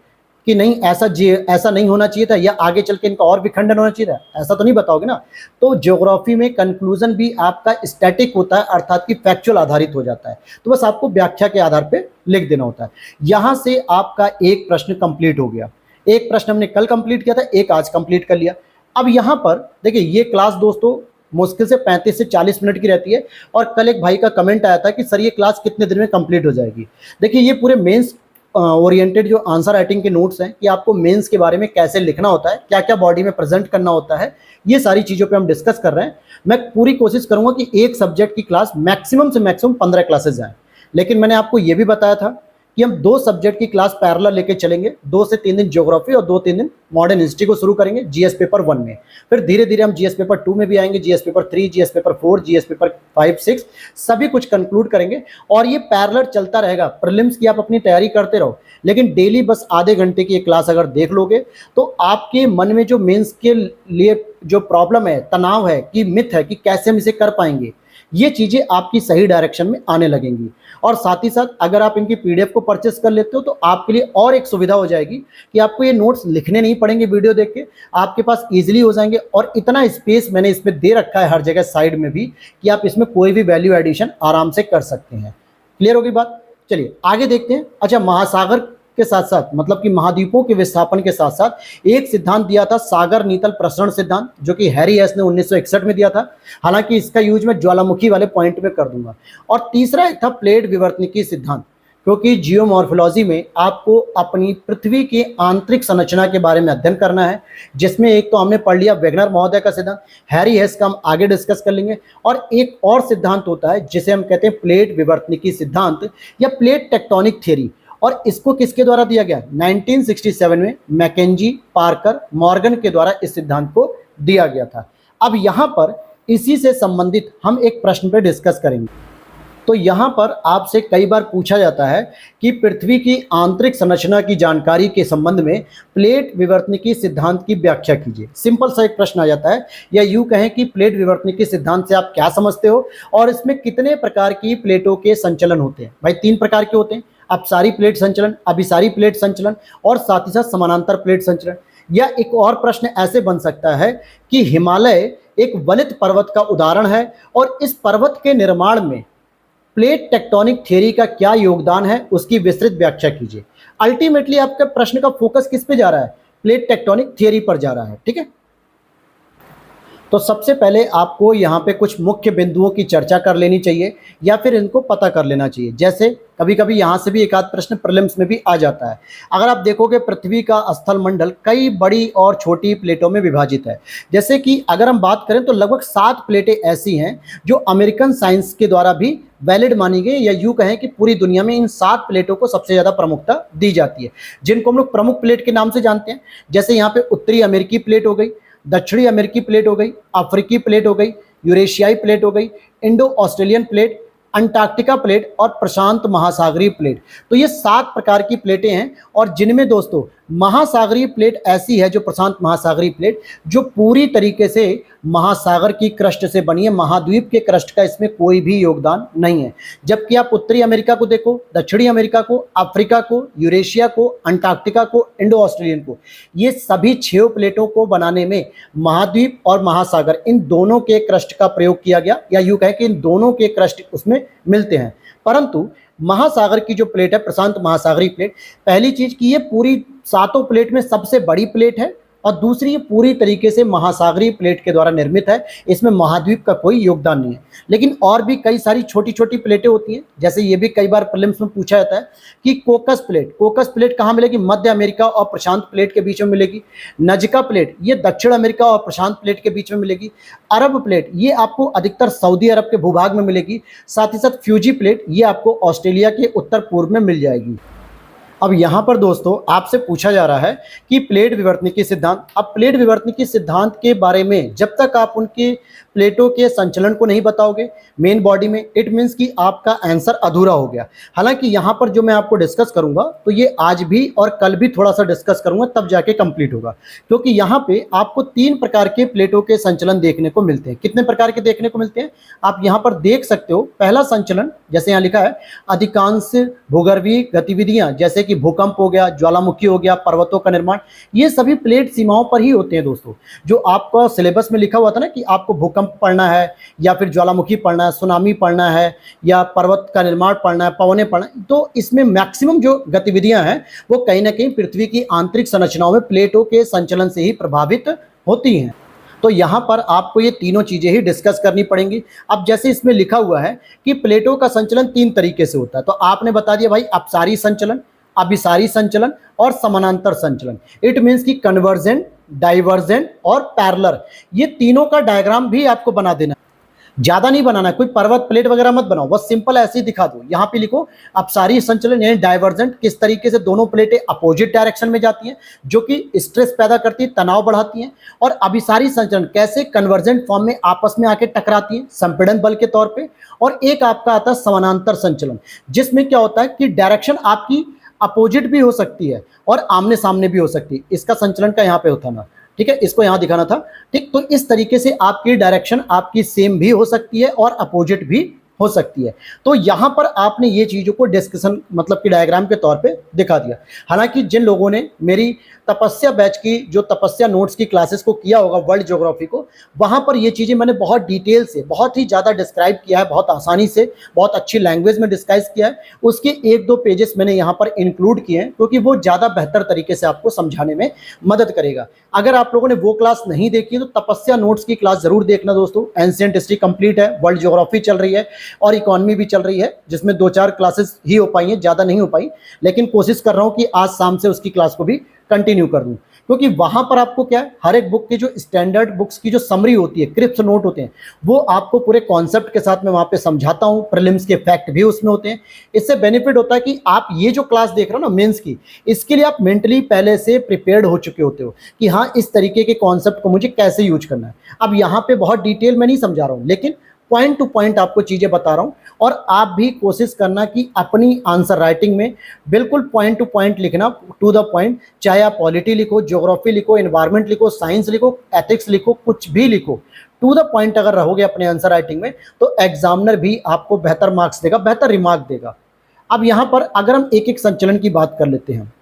कि नहीं ऐसा नहीं होना चाहिए था, या आगे चल के इनका और भी खंडन होना चाहिए था, ऐसा तो नहीं बताओगे ना। तो ज्योग्राफी में कंक्लूजन भी आपका स्टैटिक होता है, अर्थात कि फैक्चुअल आधारित हो जाता है। तो बस आपको व्याख्या के आधार पे लिख देना होता है। यहां से आपका एक प्रश्न कंप्लीट हो गया। एक प्रश्न हमने कल कंप्लीट किया था, एक आज कंप्लीट कर लिया। अब यहाँ पर देखिए, ये क्लास दोस्तों मुश्किल से 35 से 40 मिनट की रहती है। और कल एक भाई का कमेंट आया था कि सर ये क्लास कितने दिन में कंप्लीट हो जाएगी। देखिए, ये पूरे मेंस ओरिएंटेड जो आंसर राइटिंग के नोट्स हैं कि आपको मेंस के बारे में कैसे लिखना होता है, क्या क्या बॉडी में प्रेजेंट करना होता है, ये सारी चीज़ों पे हम डिस्कस कर रहे हैं। मैं पूरी कोशिश करूंगा कि एक सब्जेक्ट की क्लास मैक्सिमम से मैक्सिमम 15 क्लासेस जाएं। लेकिन मैंने आपको ये भी बताया था कि हम 2 सब्जेक्ट की क्लास पैरेलल लेके चलेंगे। 2 से 3 दिन ज्योग्राफी और 2-3 दिन मॉडर्न हिस्ट्री को शुरू करेंगे जीएस पेपर 1 में। फिर धीरे धीरे हम जीएस पेपर 2 में भी आएंगे, GS paper 3, GS paper 4, GS paper 5, 6 सभी कुछ कंक्लूड करेंगे। और ये पैरेलल चलता रहेगा। प्रीलिम्स की आप अपनी तैयारी करते रहो, लेकिन डेली बस आधे घंटे की क्लास अगर देख लोगे तो आपके मन में जो मेंस के लिए जो प्रॉब्लम है, तनाव है, कि मिथ है कि कैसे हम इसे कर पाएंगे, ये चीज़ें आपकी सही डायरेक्शन में आने लगेंगी। और साथ ही साथ अगर आप इनकी पीडीएफ को परचेस कर लेते हो तो आपके लिए और एक सुविधा हो जाएगी कि आपको ये नोट्स लिखने नहीं पड़ेंगे, वीडियो देख के आपके पास इजीली हो जाएंगे। और इतना स्पेस मैंने इसमें दे रखा है हर जगह साइड में भी कि आप इसमें कोई भी वैल्यू एडिशन आराम से कर सकते हैं। क्लियर होगी बात? चलिए आगे देखते हैं। अच्छा, महासागर के साथ साथ मतलब कि महाद्वीपों के विस्थापन के साथ साथ एक सिद्धांत दिया था, सागर नीतल प्रसरण सिद्धांत, जो कि हैरी हेस ने 1961 में दिया था। हालांकि इसका यूज मैं ज्वालामुखी वाले पॉइंट में कर दूंगा। और तीसरा एक था प्लेट विवर्तनिकी सिद्धांत, क्योंकि जियोमॉर्फोलॉजी में आपको अपनी पृथ्वी की आंतरिक संरचना के बारे में अध्ययन करना है, जिसमें एक तो हमने पढ़ लिया वेगनर महोदय का सिद्धांत, हैरी हेस का हम आगे डिस्कस कर लेंगे। और एक और सिद्धांत होता है जिसे हम कहते हैं प्लेट विवर्तनिकी सिद्धांत या प्लेट टेक्टोनिक थ्योरी। और इसको किसके द्वारा दिया गया? 1967 में मैकेंजी, पार्कर, मॉर्गन के द्वारा इस सिद्धांत को दिया गया था। अब यहाँ पर इसी से संबंधित हम एक प्रश्न पे डिस्कस करेंगे। तो यहाँ पर आपसे कई बार पूछा जाता है कि पृथ्वी की आंतरिक संरचना की जानकारी के संबंध में प्लेट विवर्तनिकी सिद्धांत की व्याख्या कीजिए। सिंपल सा एक प्रश्न आ जाता है, या यूं कहें कि प्लेट विवर्तनिकी सिद्धांत से आप क्या समझते हो और इसमें कितने प्रकार की प्लेटों के संचलन होते हैं। भाई 3 प्रकार के होते हैं, अपसारी प्लेट संचलन, अभिसारी प्लेट संचलन और साथ ही साथ समानांतर प्लेट संचलन। या एक और प्रश्न ऐसे बन सकता है कि हिमालय एक वलित पर्वत का उदाहरण है और इस पर्वत के निर्माण में प्लेट टेक्टोनिक थ्योरी का क्या योगदान है, उसकी विस्तृत व्याख्या कीजिए। अल्टीमेटली आपके प्रश्न का फोकस किस पे जा रहा है? प्लेट टेक्टोनिक थ्योरी पर जा रहा है। ठीक है, तो सबसे पहले आपको यहाँ पे कुछ मुख्य बिंदुओं की चर्चा कर लेनी चाहिए या फिर इनको पता कर लेना चाहिए। जैसे कभी कभी यहाँ से भी एक आध प्रश्न प्रीलिम्स में भी आ जाता है। अगर आप देखोगे पृथ्वी का स्थल मंडल कई बड़ी और छोटी प्लेटों में विभाजित है। जैसे कि अगर हम बात करें तो लगभग 7 प्लेटें ऐसी हैं जो अमेरिकन साइंस के द्वारा भी वैलिड मानी गई, या यूँ कहें कि पूरी दुनिया में इन 7 प्लेटों को सबसे ज़्यादा प्रमुखता दी जाती है, जिनको हम लोग प्रमुख प्लेट के नाम से जानते हैं। जैसे यहाँ पे उत्तरी अमेरिकी प्लेट हो गई, दक्षिणी अमेरिकी प्लेट हो गई, अफ्रीकी प्लेट हो गई, यूरेशियाई प्लेट हो गई, Indo Australian plate, Antarctica plate और प्रशांत महासागरीय प्लेट। तो ये 7 प्रकार की प्लेटें हैं और जिनमें दोस्तों महासागरीय प्लेट ऐसी है, जो प्रशांत महासागरीय प्लेट, जो पूरी तरीके से महासागर की क्रस्ट से बनी है। महाद्वीप के क्रस्ट का इसमें कोई भी योगदान नहीं है। जबकि आप उत्तरी अमेरिका को देखो, दक्षिणी अमेरिका को, अफ्रीका को, यूरेशिया को, अंटार्कटिका को, इंडो ऑस्ट्रेलियन को, ये सभी 6 प्लेटों को बनाने में महाद्वीप और महासागर इन दोनों के क्रस्ट का प्रयोग किया गया, या यूँ कहें कि इन दोनों के क्रस्ट उसमें मिलते हैं। परंतु महासागर की जो प्लेट है, प्रशांत महासागरीय प्लेट, पहली चीज कि ये पूरी 7 प्लेट में सबसे बड़ी प्लेट है और दूसरी ये पूरी तरीके से महासागरीय प्लेट के द्वारा निर्मित है। इसमें महाद्वीप का कोई योगदान नहीं है। लेकिन और भी कई सारी छोटी छोटी प्लेटें होती हैं। जैसे ये भी कई बार प्रीलिम्स में पूछा जाता है कि कोकस प्लेट कहाँ मिलेगी? मध्य अमेरिका और प्रशांत प्लेट के बीच में मिलेगी। नजका प्लेट ये दक्षिण अमेरिका और प्रशांत प्लेट के बीच में मिलेगी। अरब प्लेट ये आपको अधिकतर सऊदी अरब के भूभाग में मिलेगी। साथ ही साथ फ्यूजी प्लेट ये आपको ऑस्ट्रेलिया के उत्तर पूर्व में मिल जाएगी। अब यहाँ पर दोस्तों आपसे पूछा जा रहा है कि प्लेट विवर्तनिकी सिद्धांत। अब प्लेट विवर्तनिकी सिद्धांत के बारे में जब तक आप उनके प्लेटों के संचलन को नहीं बताओगे मेन बॉडी में, इट मीन्स कि आपका आंसर अधूरा हो गया। हालांकि यहाँ पर जो मैं आपको डिस्कस करूंगा तो ये आज भी और कल भी थोड़ा सा डिस्कस करूंगा, तब जाके कंप्लीट होगा। क्योंकि यहाँ पे आपको 3 प्रकार के प्लेटों के संचलन देखने को मिलते हैं। कितने प्रकार के देखने को मिलते हैं आप यहाँ पर देख सकते हो। पहला संचलन जैसे यहाँ लिखा है, अधिकांश भूगर्भीय गतिविधियां जैसे कि भूकंप हो गया, ज्वालामुखी हो गया, पर्वतों का निर्माण, ये सभी प्लेट सीमाओं पर ही होते हैं दोस्तों। जो आपका सिलेबस में लिखा हुआ था ना कि आपको भूकंप पढ़ना है या फिर ज्वालामुखी पढ़ना है, सुनामी पढ़ना है या पर्वत का निर्माण पढ़ना है, पवने पढ़ना है, तो इसमें मैक्सिमम जो गतिविधियां हैं वो कहीं ना कहीं पृथ्वी की आंतरिक संरचनाओं में प्लेटों के संचलन से ही प्रभावित होती हैं। तो यहाँ पर आपको ये तीनों चीजें ही डिस्कस करनी पड़ेंगी। अब जैसे इसमें लिखा हुआ है कि प्लेटों का संचलन 3 तरीके से होता है, तो आपने बता दिया भाई अपसारी संचलन, अभिसारी संचलन और समानांतर संचलन। इट मीन्स कि कन्वर्जेंट, डाइवर्जेंट और पैरेलल, ये तीनों का डायग्राम भी आपको बना देना। ज्यादा नहीं बनाना है, कोई पर्वत प्लेट वगैरह मत बनाओ, बस सिंपल ऐसे ही दिखा दो। यहाँ पे लिखो अपसारी संचलन यानी डाइवर्जेंट, किस तरीके से दोनों प्लेटें अपोजिट डायरेक्शन में जाती हैं जो कि स्ट्रेस पैदा करती है, तनाव बढ़ाती हैं। और अभिसारी संचलन कैसे कन्वर्जेंट फॉर्म में आपस में आके टकराती हैं संपीड़न बल के तौर पर। और एक आपका आता है समानांतर संचलन, जिसमें क्या होता है कि डायरेक्शन आपकी अपोजिट भी हो सकती है और आमने सामने भी हो सकती है। इसका संचलन का यहाँ पे होता ना, ठीक है, इसको यहाँ दिखाना था, ठीक। तो इस तरीके से आपकी डायरेक्शन आपकी सेम भी हो सकती है और अपोजिट भी हो सकती है। तो यहाँ पर आपने ये चीज़ों को डिस्कशन मतलब कि डायग्राम के तौर पे दिखा दिया। हालांकि जिन लोगों ने मेरी तपस्या बैच की जो तपस्या नोट्स की क्लासेस को किया होगा वर्ल्ड ज्योग्राफी को, वहाँ पर ये चीज़ें मैंने बहुत डिटेल से, बहुत ही ज़्यादा डिस्क्राइब किया है, बहुत आसानी से, बहुत अच्छी लैंग्वेज में डिस्क्राइब किया है। उसके 1-2 पेजेस मैंने यहाँ पर इंक्लूड किए हैं क्योंकि वो ज़्यादा बेहतर तरीके से आपको समझाने में मदद करेगा। अगर आप लोगों ने वो क्लास नहीं देखी है तो तपस्या नोट्स की क्लास जरूर देखना दोस्तों। एंशिएंट हिस्ट्री कंप्लीट है, वर्ल्ड ज्योग्राफी चल रही है और इकोनॉमी भी चल रही है, जिसमें 2-4 क्लासेस ही हो पाई हैं, ज़्यादा नहीं हो पाई, लेकिन कोशिश कर रहा हूँ कि आज शाम से उसकी क्लास को भी कंटिन्यू कर दूं। क्योंकि वहां पर आपको क्या है, हर एक बुक के जो स्टैंडर्ड बुक्स की जो समरी होती है, क्रिप्स नोट होते हैं, वो आपको पूरे कॉन्सेप्ट के साथ में वहां पे समझाता हूं। प्रीलिम्स के फैक्ट भी उसमें होते हैं। इससे बेनिफिट होता है कि आप ये जो क्लास देख रहे हो ना मेंस की, इसके लिए आप मेंटली पहले से प्रिपेयर्ड हो चुके होते हो कि हाँ इस तरीके के कॉन्सेप्ट को मुझे कैसे यूज करना है। अब यहाँ पे बहुत डिटेल में नहीं समझा रहा हूँ, लेकिन पॉइंट टू पॉइंट आपको चीज़ें बता रहा हूँ, और आप भी कोशिश करना कि अपनी आंसर राइटिंग में बिल्कुल पॉइंट टू पॉइंट लिखना, टू द पॉइंट। चाहे आप पॉलिटी लिखो, ज्योग्राफी लिखो, एनवायरमेंट लिखो, साइंस लिखो, एथिक्स लिखो, कुछ भी लिखो, टू द पॉइंट अगर रहोगे अपने आंसर राइटिंग में तो एग्जामिनर भी आपको बेहतर मार्क्स देगा, बेहतर रिमार्क देगा। अब यहाँ पर अगर हम एक एक संचलन की बात कर लेते हैं,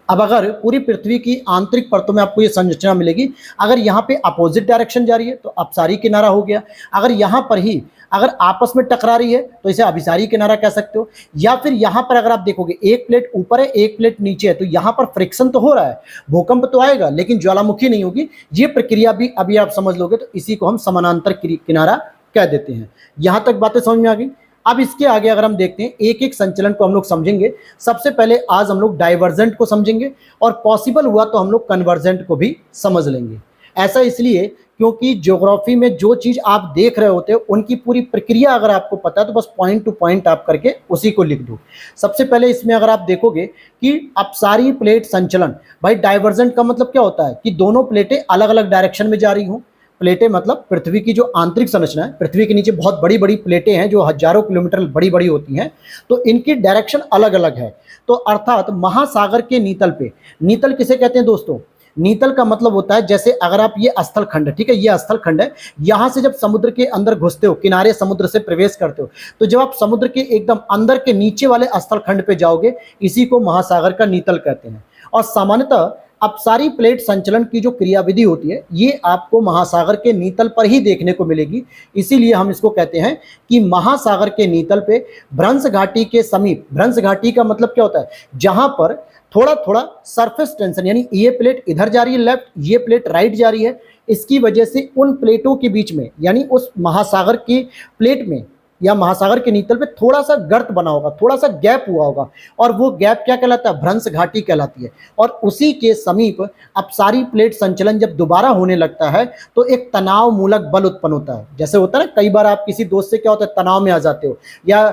अब अगर पूरी पृथ्वी की आंतरिक परतों में आपको ये संरचना मिलेगी, अगर यहाँ पे अपोजिट डायरेक्शन जा रही है तो अपसारी किनारा हो गया, अगर यहाँ पर ही अगर आपस में टकरा रही है तो इसे अभिसारी किनारा कह सकते हो, या फिर यहाँ पर अगर आप देखोगे एक प्लेट ऊपर है एक प्लेट नीचे है तो यहाँ पर फ्रिक्शन तो हो रहा है, भूकंप तो आएगा लेकिन ज्वालामुखी नहीं होगी। ये प्रक्रिया भी अभी आप समझ लोगे तो इसी को हम समानांतर किनारा कह देते हैं। यहाँ तक बातें समझ में आ गई। अब इसके आगे अगर हम देखते हैं एक एक संचलन को हम लोग समझेंगे। सबसे पहले आज हम लोग डाइवर्जेंट को समझेंगे और पॉसिबल हुआ तो हम लोग कन्वर्जेंट को भी समझ लेंगे। ऐसा इसलिए क्योंकि ज्योग्राफी में जो चीज़ आप देख रहे होते हो उनकी पूरी प्रक्रिया अगर आपको पता है तो बस पॉइंट टू पॉइंट आप करके उसी को लिख दो। सबसे पहले इसमें अगर आप देखोगे कि अपसारी प्लेट संचलन, भाई डाइवर्जेंट का मतलब क्या होता है कि दोनों प्लेटें अलग अलग डायरेक्शन में जा रही हों। प्लेटें मतलब पृथ्वी की जो आंतरिक संरचना है, पृथ्वी के नीचे बहुत बड़ी बड़ी प्लेटें हैं जो हजारों किलोमीटर बड़ी बड़ी होती हैं, तो इनकी डायरेक्शन अलग अलग है। तो अर्थात महासागर के नीतल पे, नीतल किसे कहते हैं दोस्तों? नीतल का मतलब होता है जैसे अगर आप ये स्थल खंड है, ठीक है, ये स्थल खंड है, यहां से जब समुद्र के अंदर घुसते हो, किनारे समुद्र से प्रवेश करते हो, तो जब आप समुद्र के एकदम अंदर के नीचे वाले स्थल खंड पे जाओगे, इसी को महासागर का नीतल कहते हैं। और सामान्यतः अपसारी प्लेट संचलन की जो क्रियाविधि होती है ये आपको महासागर के नीतल पर ही देखने को मिलेगी, इसीलिए हम इसको कहते हैं कि महासागर के नीतल पे भ्रंश घाटी के समीप, भ्रंश घाटी का मतलब क्या होता है? जहां पर थोड़ा थोड़ा सरफेस टेंशन, यानी ये प्लेट इधर जा रही है लेफ्ट, ये प्लेट राइट जा रही है, इसकी वजह से उन प्लेटों के बीच में, यानी उस महासागर की प्लेट में या महासागर के नीतल पे थोड़ा सा गर्त बना होगा, थोड़ा सा गैप हुआ होगा, और वो गैप क्या कहलाता है? भ्रंश घाटी कहलाती है। और उसी के समीप अपसारी प्लेट संचलन जब दोबारा होने लगता है तो एक तनाव मूलक बल उत्पन्न होता है। जैसे होता है ना, कई बार आप किसी दोस्त से क्या होता है तनाव में आ जाते हो, या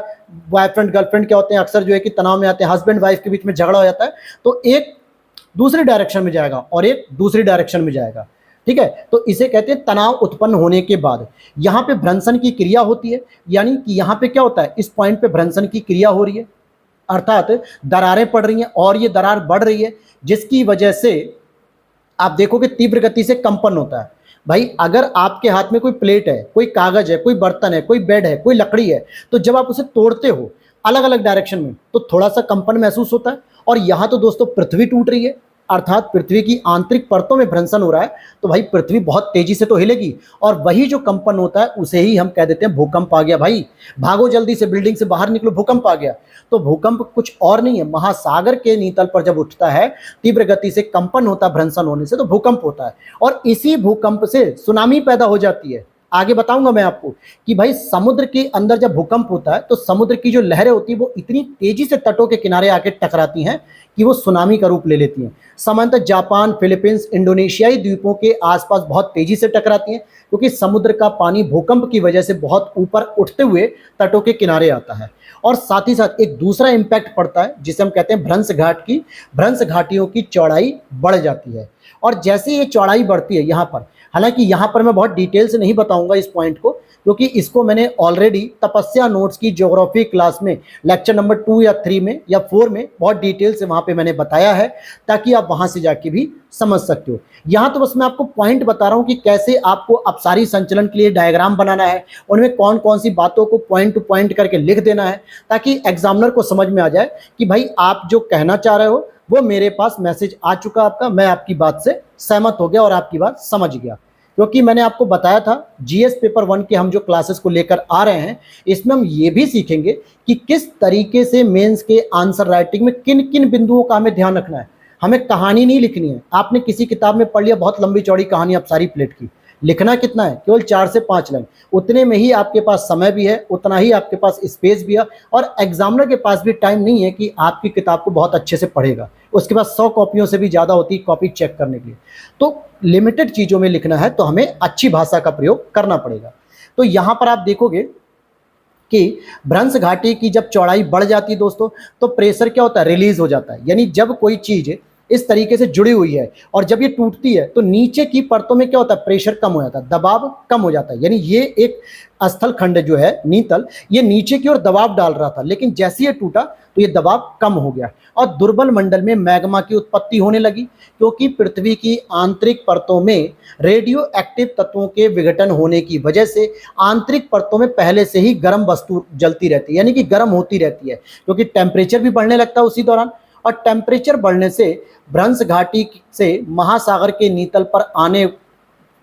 बॉयफ्रेंड गर्लफ्रेंड क्या होते हैं अक्सर जो है कि तनाव में आते हैं, हस्बैंड वाइफ के बीच में झगड़ा हो जाता है, तो एक दूसरी डायरेक्शन में जाएगा और एक दूसरी डायरेक्शन में जाएगा, ठीक है, तो इसे कहते हैं तनाव उत्पन्न होने के बाद यहां पे भ्रंशन की क्रिया होती है। यानी कि यहां पे क्या होता है, इस पॉइंट पे भ्रंशन की क्रिया हो रही है, अर्थात दरारें पड़ रही हैं और ये दरार बढ़ रही है, जिसकी वजह से आप देखोगे तीव्र गति से कंपन होता है। भाई अगर आपके हाथ में कोई प्लेट है, कोई कागज है, कोई बर्तन है, कोई बेड है, कोई लकड़ी है, तो जब आप उसे तोड़ते हो अलग अलग डायरेक्शन में तो थोड़ा सा कंपन महसूस होता है। और यहां तो दोस्तों पृथ्वी टूट रही है, अर्थात पृथ्वी की आंतरिक परतों में भ्रंशन हो रहा है, तो भाई पृथ्वी बहुत तेजी से तो हिलेगी, और वही जो कंपन होता है उसे ही हम कह देते हैं भूकंप आ गया। भाई भागो जल्दी से, बिल्डिंग से बाहर निकलो, भूकंप आ गया। तो भूकंप कुछ और नहीं है, महासागर के नीतल पर जब उठता है तीव्र गति से कंपन होता है भ्रंशन होने से, तो भूकंप होता है, और इसी भूकंप से सुनामी पैदा हो जाती है। आगे बताऊंगा मैं आपको कि भाई समुद्र के अंदर जब भूकंप होता है तो समुद्र की जो लहरें होती है वो इतनी तेजी से तटों के किनारे आके टकराती हैं कि वो सुनामी का रूप ले लेती हैं। सामान्यतः जापान, फिलीपींस, इंडोनेशियाई द्वीपों के आसपास बहुत तेजी से टकराती हैं, क्योंकि समुद्र का पानी भूकंप की वजह से बहुत ऊपर उठते हुए तटों के किनारे आता है। और साथ ही साथ एक दूसरा इम्पैक्ट पड़ता है जिसे हम कहते हैं भ्रंश घाट की, भ्रंश घाटियों की चौड़ाई बढ़ जाती है। और जैसे ये चौड़ाई बढ़ती है यहाँ पर, हालांकि यहाँ पर मैं बहुत डिटेल से नहीं बताऊंगा इस पॉइंट को, क्योंकि इसको मैंने ऑलरेडी तपस्या नोट्स की ज्योग्राफी क्लास में लेक्चर नंबर 2 या 3 में या 4 में बहुत डिटेल से वहाँ पे मैंने बताया है, ताकि आप वहाँ से जाके भी समझ सकते हो। यहाँ तो बस मैं आपको पॉइंट बता रहा हूँ कि कैसे आपको अपसारी संचलन के लिए डायग्राम बनाना है, उनमें कौन कौन सी बातों को पॉइंट टू पॉइंट करके लिख देना है, ताकि एग्जामिनर को समझ में आ जाए कि भाई आप जो कहना चाह रहे हो वो मेरे पास मैसेज आ चुका आपका, मैं आपकी बात से सहमत हो गया और आपकी बात समझ गया। क्योंकि मैंने आपको बताया था जीएस पेपर 1 के हम जो क्लासेस को लेकर आ रहे हैं, इसमें हम ये भी सीखेंगे कि किस तरीके से मेंस के आंसर राइटिंग में किन किन बिंदुओं का हमें ध्यान रखना है। हमें कहानी नहीं लिखनी है, आपने किसी किताब में पढ़ लिया बहुत लंबी चौड़ी कहानी अपसारी प्लेट की, लिखना कितना है, केवल 4 से 5 लाइन, उतने में ही आपके पास समय भी है, उतना ही आपके पास स्पेस भी है, और एग्जामिनर के पास भी टाइम नहीं है कि आपकी किताब को बहुत अच्छे से पढ़ेगा, उसके पास 100 कॉपियों से भी ज़्यादा होती है कॉपी चेक करने के लिए। तो लिमिटेड चीज़ों में लिखना है तो हमें अच्छी भाषा का प्रयोग करना पड़ेगा। तो यहाँ पर आप देखोगे कि भ्रंश घाटी की जब चौड़ाई बढ़ जाती है दोस्तों, तो प्रेशर क्या होता है, रिलीज हो जाता है। यानी जब कोई चीज़ इस तरीके से जुड़ी हुई है, और जब ये टूटती है तो नीचे की परतों में क्या होता है, प्रेशर कम हो जाता है, दबाव कम हो जाता है। यानी ये एक स्थल खंड जो है नीतल, ये नीचे की ओर दबाव डाल रहा था, लेकिन जैसे ये टूटा तो ये दबाव कम हो गया और दुर्बल मंडल में मैग्मा की उत्पत्ति होने लगी, क्योंकि पृथ्वी की आंतरिक परतों में रेडियो एक्टिव तत्वों के विघटन होने की वजह से आंतरिक परतों में पहले से ही गर्म वस्तु जलती रहती है, यानी कि गर्म होती रहती है, क्योंकि टेम्परेचर भी बढ़ने लगता है उसी दौरान। और टेम्परेचर बढ़ने से भ्रंश घाटी से महासागर के नीतल पर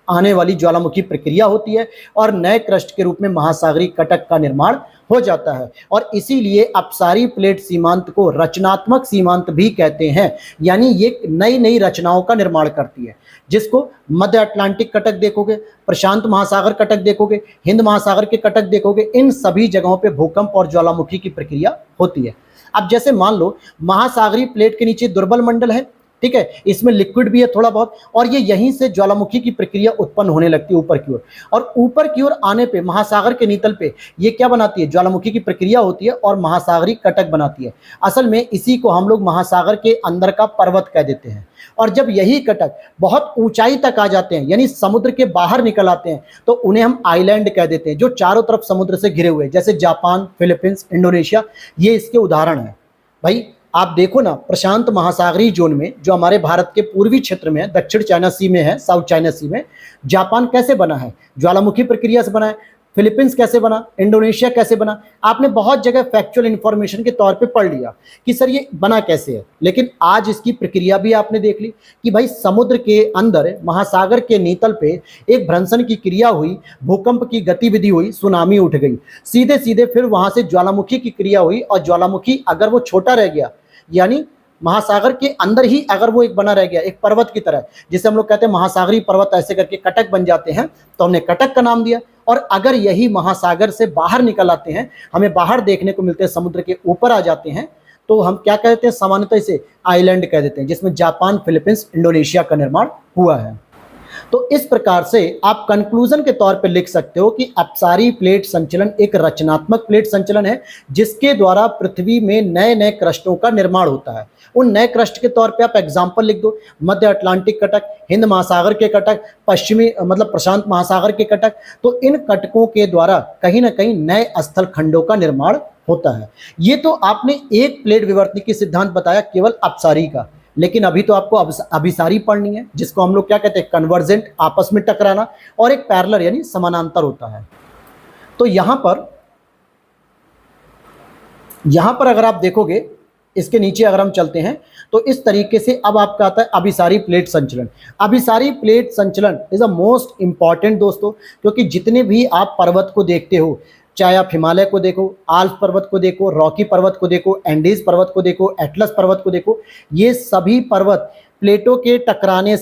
आने वाली ज्वालामुखी प्रक्रिया होती है और नए क्रस्ट के रूप में महासागरीय कटक का निर्माण हो जाता है। और इसीलिए अपसारी प्लेट सीमांत को रचनात्मक सीमांत भी कहते हैं, यानी ये नई नई रचनाओं का निर्माण करती है, जिसको मध्य अटलांटिक कटक देखोगे, प्रशांत महासागर कटक देखोगे, हिंद महासागर के कटक देखोगे, इन सभी जगहों पे भूकंप और ज्वालामुखी की प्रक्रिया होती है। अब जैसे मान लो महासागरीय प्लेट के नीचे दुर्बल मंडल है, ठीक है, इसमें लिक्विड भी है थोड़ा बहुत, और ये यहीं से ज्वालामुखी की प्रक्रिया उत्पन्न होने लगती है ऊपर की ओर, और ऊपर की ओर आने पे महासागर के नीतल पे ये क्या बनाती है, ज्वालामुखी की प्रक्रिया होती है और महासागरीय कटक बनाती है। असल में इसी को हम लोग महासागर के अंदर का पर्वत कह देते हैं। और जब यही कटक बहुत ऊंचाई तक आ जाते हैं, यानी समुद्र के बाहर निकल आते हैं, तो उन्हें हम आइलैंड कह देते हैं, जो चारों तरफ समुद्र से घिरे हुए, जैसे जापान, फिलीपींस, इंडोनेशिया, ये इसके उदाहरण है। भाई आप देखो ना, प्रशांत महासागरीय जोन में जो हमारे भारत के पूर्वी क्षेत्र में है, दक्षिण चाइना सी में है, साउथ चाइना सी में, जापान कैसे बना है, ज्वालामुखी प्रक्रिया से बना है। फिलीपींस कैसे बना, इंडोनेशिया कैसे बना, आपने बहुत जगह फैक्चुअल इंफॉर्मेशन के तौर पे पढ़ लिया कि सर ये बना कैसे है, लेकिन आज इसकी प्रक्रिया भी आपने देख ली कि भाई समुद्र के अंदर महासागर के नीतल पे एक भ्रंशन की क्रिया हुई, भूकंप की गतिविधि हुई, सुनामी उठ गई, सीधे सीधे फिर वहां से ज्वालामुखी की क्रिया हुई, और ज्वालामुखी अगर वो छोटा रह गया, यानी महासागर के अंदर ही अगर वो एक बना रह गया, एक पर्वत की तरह, जिसे हम लोग कहते हैं महासागरीय पर्वत, ऐसे करके कटक बन जाते हैं, तो हमने कटक का नाम दिया। और अगर यही महासागर से बाहर निकल आते हैं, हमें बाहर देखने को मिलते हैं, समुद्र के ऊपर आ जाते हैं, तो हम क्या कहते हैं, सामान्यतः इसे आइलैंड कह देते हैं, जिसमें जापान, फिलीपींस, इंडोनेशिया का निर्माण हुआ है। तो इस प्रकार से आप कंक्लूजन के तौर पे लिख सकते हो कि अपसारी प्लेट संचलन एक रचनात्मक प्लेट संचलन है, जिसके द्वारा पृथ्वी में नए नए क्रस्टों का निर्माण होता है। उन नए क्रस्ट के तौर पे आप एग्जांपल लिख दो, मध्य अटलांटिक कटक, हिंद महासागर के कटक, पश्चिमी मतलब प्रशांत महासागर के कटक। तो इन कटकों के द्वारा कहीं ना कहीं नए स्थल खंडों का निर्माण होता है। ये तो आपने एक प्लेट विवर्तनिकी सिद्धांत बताया केवल अपसारी का, लेकिन अभी तो आपको अभिसारी पढ़नी है, जिसको हम लोग क्या कहते हैं, कन्वर्जेंट, आपस में टकराना, और एक पैरेलल यानी समानांतर होता है। तो यहां पर अगर आप देखोगे, इसके नीचे अगर हम चलते हैं, तो इस तरीके से अब आपका आता है अभिसारी प्लेट संचलन। अभिसारी प्लेट संचलन इज अ मोस्ट इंपॉर्टेंट दोस्तों, क्योंकि जितने भी आप पर्वत को देखते हो, चाहे आप हिमालय को देखो, आल्प्स पर्वत को देखो, रॉकी पर्वत को देखो, एंडीज पर्वत को देखो, एटलस पर्वत को देखो, ये सभी पर्वत प्लेटों के टकराने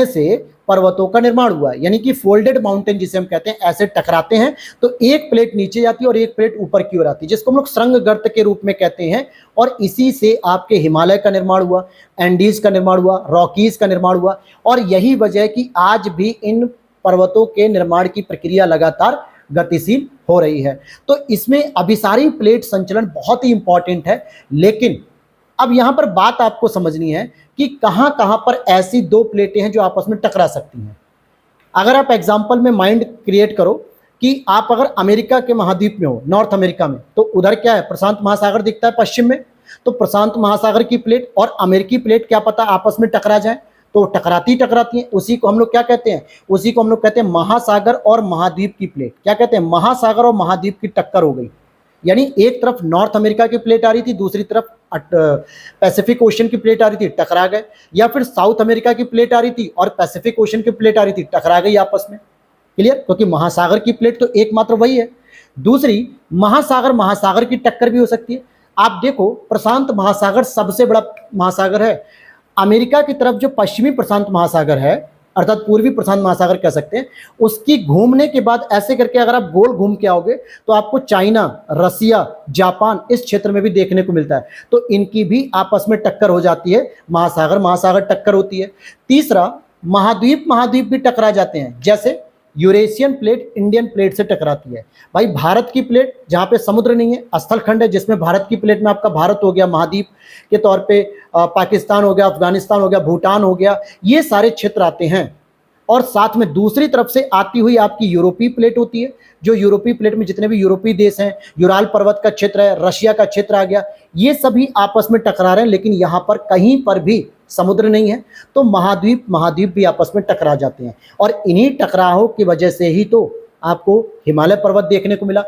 से पर्वतों का निर्माण हुआ है। यानी कि फोल्डेड माउंटेन जिसे हम कहते हैं, ऐसे टकराते हैं तो एक प्लेट नीचे जाती है और एक प्लेट ऊपर की ओर आती है, जिसको हम लोग श्रृंग गर्त के रूप में कहते हैं। और इसी से आपके हिमालय का निर्माण हुआ, एंडीज का निर्माण हुआ, रॉकीज का निर्माण हुआ, और यही वजह है कि आज भी इन पर्वतों के निर्माण की प्रक्रिया लगातार गतिशील हो रही है। तो इसमें अभिसारी प्लेट संचलन बहुत ही इंपॉर्टेंट है। लेकिन अब यहां पर बात आपको समझनी है कि कहां कहां पर ऐसी दो प्लेटें हैं जो आपस में टकरा सकती हैं। अगर आप एग्जांपल में माइंड क्रिएट करो कि आप अगर अमेरिका के महाद्वीप में हो, नॉर्थ अमेरिका में, तो उधर क्या है, प्रशांत महासागर दिखता है पश्चिम में, तो प्रशांत महासागर की प्लेट और अमेरिकी प्लेट क्या पता आपस में टकरा जाए, तो टकराती हैं। उसी को हम लोग क्या कहते हैं, उसी को हम लोग कहते हैं महासागर और महाद्वीप की प्लेट। क्या कहते हैं, महासागर और महाद्वीप की टक्कर हो गई, यानी एक तरफ नॉर्थ अमेरिका की प्लेट आ रही थी, दूसरी तरफ पैसिफिक ओशन की प्लेट आ रही थी, टकरा गए। या फिर साउथ अमेरिका की प्लेट आ रही थी और पैसिफिक ओशन की प्लेट आ रही थी, टकरा गई आपस में। क्लियर, क्योंकि महासागर की प्लेट तो एकमात्र वही है। दूसरी, महासागर की टक्कर भी हो सकती है। आप देखो, प्रशांत महासागर सबसे बड़ा महासागर है। अमेरिका की तरफ जो पश्चिमी प्रशांत महासागर है, अर्थात पूर्वी प्रशांत महासागर कह सकते हैं, उसकी घूमने के बाद ऐसे करके अगर आप गोल घूम के आओगे तो आपको चाइना, रसिया, जापान इस क्षेत्र में भी देखने को मिलता है। तो इनकी भी आपस में टक्कर हो जाती है, महासागर टक्कर होती है। तीसरा, महाद्वीप भी टकरा जाते हैं। जैसे यूरेशियन प्लेट इंडियन प्लेट से टकराती है। भाई भारत की प्लेट जहाँ पे समुद्र नहीं है, स्थल खंड है, जिसमें भारत की प्लेट में आपका भारत हो गया, महाद्वीप के तौर पे पाकिस्तान हो गया, अफगानिस्तान हो गया, भूटान हो गया, ये सारे क्षेत्र आते हैं। और साथ में दूसरी तरफ से आती हुई आपकी यूरोपीय प्लेट होती है, जो यूरोपीय प्लेट में जितने भी यूरोपीय देश हैं, यूराल पर्वत का क्षेत्र है, रशिया का क्षेत्र आ गया, ये सभी आपस में टकरा रहे हैं, लेकिन यहाँ पर कहीं पर भी समुद्र नहीं है, तो महाद्वीप महाद्वीप भी आपस में टकरा जाते हैं। और इन्हीं टकराव की वजह से ही तो आपको हिमालय पर्वत देखने को मिला।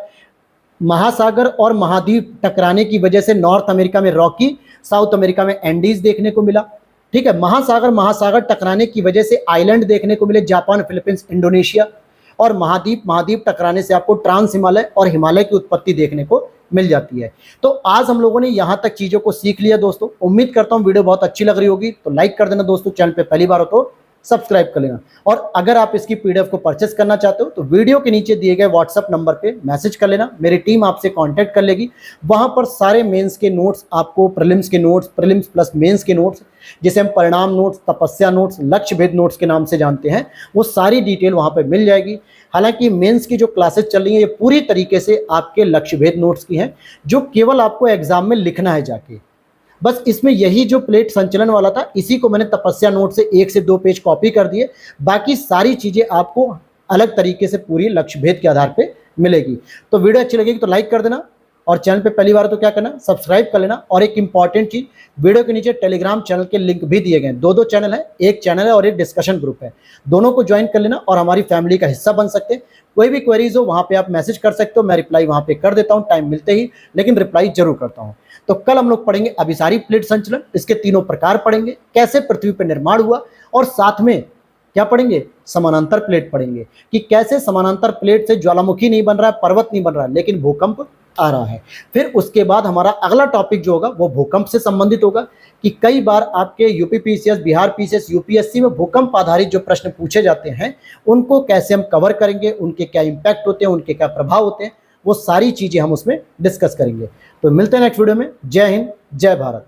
महासागर और महाद्वीप टकराने की वजह से नॉर्थ अमेरिका में रॉकी, साउथ अमेरिका में एंडीज देखने को मिला। ठीक है, महासागर महासागर टकराने की वजह से आइलैंड देखने को मिले, जापान, फिलीपींस, इंडोनेशिया। और महाद्वीप महाद्वीप टकराने से आपको ट्रांस हिमालय और हिमालय की उत्पत्ति देखने को मिल जाती है। तो आज हम लोगों ने यहाँ तक चीज़ों को सीख लिया दोस्तों। उम्मीद करता हूँ वीडियो बहुत अच्छी लग रही होगी, तो लाइक कर देना दोस्तों, चैनल पे पहली बार हो तो सब्सक्राइब कर लेना। और अगर आप इसकी पीडीएफ को परचेस करना चाहते हो तो वीडियो के नीचे दिए गए व्हाट्सएप नंबर पे मैसेज कर लेना, मेरी टीम आपसे कांटेक्ट कर लेगी। वहां पर सारे मेंस के नोट्स आपको, प्रीलिम्स के नोट्स, प्रीलिम्स प्लस मेंस के नोट्स, जिसे हम परिणाम नोट्स, तपस्या नोट्स, लक्ष्य भेद नोट्स के नाम से जानते हैं, वो सारी डिटेल वहां पर मिल जाएगी। हालांकि मेंस की जो क्लासेस चल रही हैं ये पूरी तरीके से आपके लक्ष्य भेद नोट्स की हैं, जो केवल आपको एग्जाम में लिखना है जाके। बस इसमें यही जो प्लेट संचलन वाला था, इसी को मैंने तपस्या नोट से 1 से 2 पेज कॉपी कर दिए। बाकी सारी चीज़ें आपको अलग तरीके से पूरी लक्ष्य भेद के आधार पे मिलेगी। तो वीडियो अच्छी लगेगी तो लाइक कर देना, और चैनल पे पहली बार तो क्या करना, सब्सक्राइब कर लेना। और एक इंपॉर्टेंट चीज़, वीडियो के नीचे टेलीग्राम चैनल के लिंक भी दिए गए हैं। दो चैनल है, एक चैनल है और एक डिस्कशन ग्रुप है, दोनों को ज्वाइन कर लेना और हमारी फैमिली का हिस्सा बन सकते हैं। कोई भी क्वेरीज हो वहाँ पे आप मैसेज कर सकते हो, मैं रिप्लाई वहाँ पे कर देता हूँ टाइम मिलते ही, लेकिन रिप्लाई जरूर करता हूँ। तो कल हम लोग पढ़ेंगे अभिसारी प्लेट संचलन, इसके तीनों प्रकार पढ़ेंगे, कैसे पृथ्वी पर निर्माण हुआ, और साथ में क्या पढ़ेंगे, समानांतर प्लेट पढ़ेंगे कि कैसे समानांतर प्लेट से ज्वालामुखी नहीं बन रहा है, पर्वत नहीं बन रहा है, लेकिन भूकंप आ रहा है। फिर उसके बाद हमारा अगला टॉपिक जो होगा वो भूकंप से संबंधित होगा कि कई बार आपके UP PCS, Bihar PCS, UPSC में भूकंप आधारित जो प्रश्न पूछे जाते हैं उनको कैसे हम कवर करेंगे, उनके क्या इम्पैक्ट होते हैं, उनके क्या प्रभाव होते हैं, वो सारी चीजें हम उसमें डिस्कस करेंगे। तो मिलते हैं नेक्स्ट वीडियो में। जय हिंद, जय भारत।